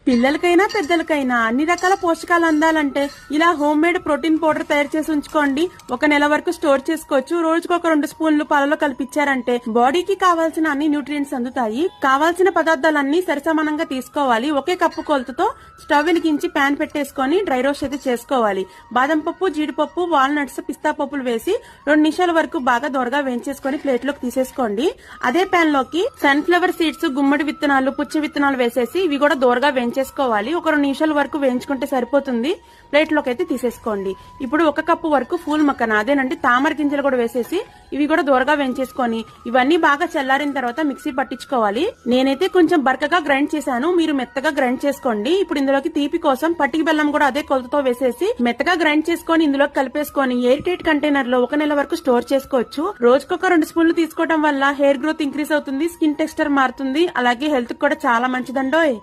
పిల్లలకైనా పెద్దలకైనా అన్ని రకాల పోషకాలు అందాలంటే ఇలా హోమ్ మేడ్ ప్రోటీన్ పౌడర్ తయారు చేసి ఉంచుకోండి. 1 నెల వరకు స్టోర్ చేసుకోవచ్చు. రోజుకు ఒక 2 స్పూన్లు పాలలో కలిపిచ్చారంటే బాడీకి కావాల్సిన అన్ని న్యూట్రియంట్స్ అందుతాయి. కావాల్సిన పదార్థాలన్నీ సరిసమానంగా తీసుకోవాలి. ఒకే కప్పు కొలతతో స్టవ్ వెలిగించి ప్యాన్ పెట్టేసుకొని డ్రై రోస్ట్ అయితే చేసుకోవాలి. బాదం పప్పు, జీడిపప్పు, వాల్నట్స్, పిస్తా పప్పులు వేసి 2 నిమిషాల వరకు బాగా దోరగా వేయించేసుకొని ప్లేట్ లోకి తీసేసుకోండి. అదే ప్యాన్ లోకి సన్ఫ్లవర్ సీడ్స్, గుమ్మడి విత్తనాలు, పుచ్చ విత్తనాలు వేసేసి ఇవి కూడా దోరగా వేయించేసుకోవాలి. ఒక 2 నిమిషాల వరకు వేయించుకుంటే సరిపోతుంది. ప్లేట్ లోకి అయితే తీసేసుకోండి. ఇప్పుడు 1 కప్పు వరకు పూల్ మక్కన అదేనంటే తామర గింజలు కూడా వేసేసి ఇవి కూడా దోరగా వేయించేసుకొని ఇవన్నీ బాగా చల్లారిన తర్వాత మిక్సీ పట్టించుకోవాలి. నేనైతే కొంచెం బరకగా గ్రైండ్ చేశాను, మీరు మెత్తగా గ్రైండ్ చేసుకోండి. ఇప్పుడు ఇందులోకి తీపి కోసం పట్టిక బెల్లం కూడా అదే కొలతతో వేసేసి మెత్తగా గ్రైండ్ చేసుకొని ఇందులోకి కలిపేసుకొని ఎయిర్ టైట్ కంటైనర్ లో 1 నెల వరకు స్టోర్ చేసుకోవచ్చు. రోజుకొక 2 స్పూన్లు తీసుకోవడం వల్ల హెయిర్ గ్రోత్ ఇంక్రీజ్ అవుతుంది, స్కిన్ టెక్స్చర్ మారుతుంది, అలాగే హెల్త్ కూడా చాలా మంచిదండోయ్.